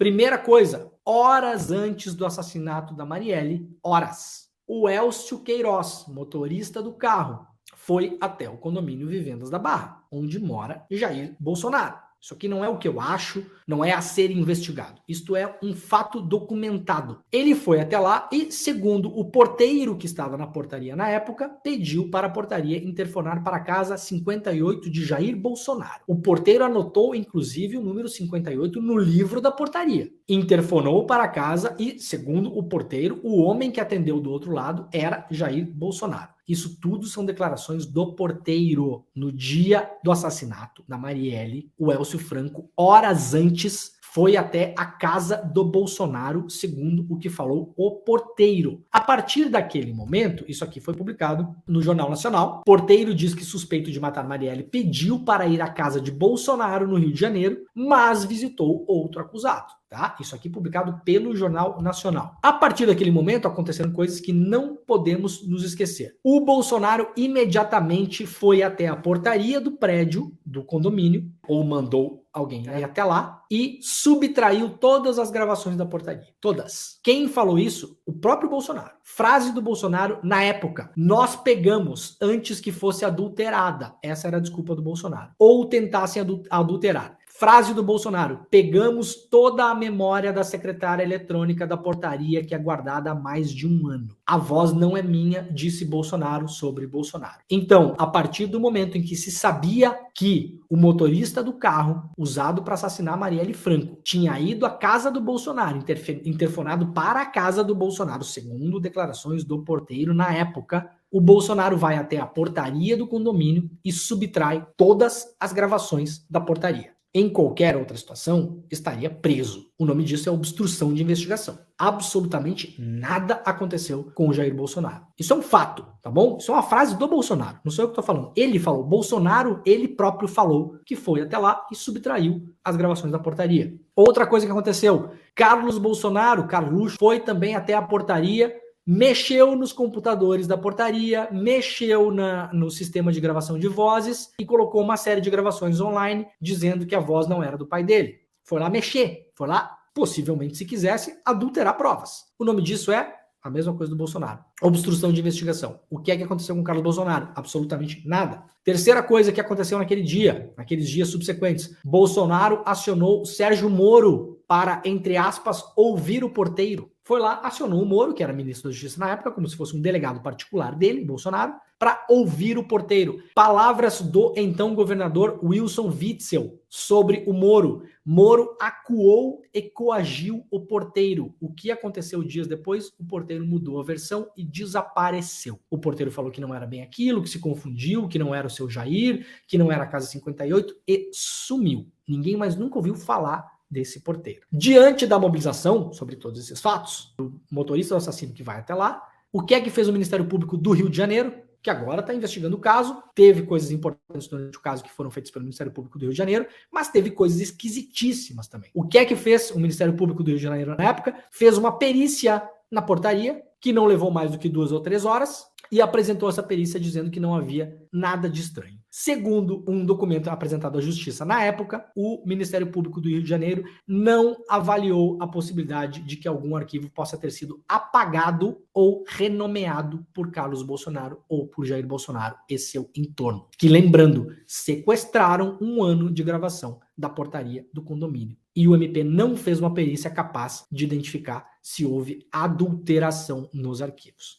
Primeira coisa, horas antes do assassinato da Marielle, o Elcio Queiroz, motorista do carro, foi até o condomínio Vivendas da Barra, onde mora Jair Bolsonaro. Isso aqui não é o que eu acho, não é a ser investigado. Isto é um fato documentado. Ele foi até lá e, segundo o porteiro que estava na portaria na época, pediu para a portaria interfonar para a casa 58 de Jair Bolsonaro. O porteiro anotou, inclusive, o número 58 no livro da portaria. Interfonou para a casa e, segundo o porteiro, o homem que atendeu do outro lado era Jair Bolsonaro. Isso tudo são declarações do porteiro. No dia do assassinato da Marielle, o Elcio Franco, horas antes, foi até a casa do Bolsonaro, segundo o que falou o porteiro. A partir daquele momento, isso aqui foi publicado no Jornal Nacional, o porteiro diz que suspeito de matar Marielle pediu para ir à casa de Bolsonaro no Rio de Janeiro, mas visitou outro acusado. Tá? Isso aqui publicado pelo Jornal Nacional. A partir daquele momento aconteceram coisas que não podemos nos esquecer. O Bolsonaro imediatamente foi até a portaria do prédio, do condomínio, ou mandou alguém ir até lá e subtraiu todas as gravações da portaria. Todas. Quem falou isso? O próprio Bolsonaro. Frase do Bolsonaro na época: nós pegamos antes que fosse adulterada. Essa era a desculpa do Bolsonaro. Ou tentassem adulterar. Frase do Bolsonaro: pegamos toda a memória da secretária eletrônica da portaria que é guardada há mais de um ano. A voz não é minha, disse Bolsonaro sobre Bolsonaro. Então, a partir do momento em que se sabia que o motorista do carro usado para assassinar Marielle Franco tinha ido à casa do Bolsonaro, interfonado para a casa do Bolsonaro, segundo declarações do porteiro na época, o Bolsonaro vai até a portaria do condomínio e subtrai todas as gravações da portaria. Em qualquer outra situação, estaria preso. O nome disso é obstrução de investigação. Absolutamente nada aconteceu com o Jair Bolsonaro. Isso é um fato, tá bom? Isso é uma frase do Bolsonaro. Não sou eu que estou falando. Ele falou. Bolsonaro, ele próprio falou que foi até lá e subtraiu as gravações da portaria. Outra coisa que aconteceu. Carlos Bolsonaro, Carluxo, foi também até a portaria, mexeu nos computadores da portaria, mexeu no sistema de gravação de vozes e colocou uma série de gravações online dizendo que a voz não era do pai dele. Foi lá mexer, foi lá, possivelmente, se quisesse, adulterar provas. O nome disso é a mesma coisa do Bolsonaro. Obstrução de investigação. O que é que aconteceu com o Carlos Bolsonaro? Absolutamente nada. Terceira coisa que aconteceu naquele dia, naqueles dias subsequentes. Bolsonaro acionou Sérgio Moro para, entre aspas, ouvir o porteiro. Foi lá, acionou o Moro, que era ministro da Justiça na época, como se fosse um delegado particular dele, Bolsonaro, para ouvir o porteiro. Palavras do então governador Wilson Witzel sobre o Moro. Moro acuou e coagiu o porteiro. O que aconteceu dias depois? O porteiro mudou a versão e desapareceu. O porteiro falou que não era bem aquilo, que se confundiu, que não era o seu Jair, que não era a Casa 58 e sumiu. Ninguém mais nunca ouviu falar desse porteiro. Diante da mobilização sobre todos esses fatos, o motorista do assassino que vai até lá, o que é que fez o Ministério Público do Rio de Janeiro? Que agora está investigando o caso, teve coisas importantes durante o caso que foram feitas pelo Ministério Público do Rio de Janeiro, mas teve coisas esquisitíssimas também. O que é que fez o Ministério Público do Rio de Janeiro na época? Fez uma perícia na portaria, que não levou mais do que 2 ou 3 horas, e apresentou essa perícia dizendo que não havia nada de estranho. Segundo um documento apresentado à Justiça na época, o Ministério Público do Rio de Janeiro não avaliou a possibilidade de que algum arquivo possa ter sido apagado ou renomeado por Carlos Bolsonaro ou por Jair Bolsonaro e seu entorno. Que, lembrando, sequestraram 1 ano de gravação da portaria do condomínio. E o MP não fez uma perícia capaz de identificar se houve adulteração nos arquivos.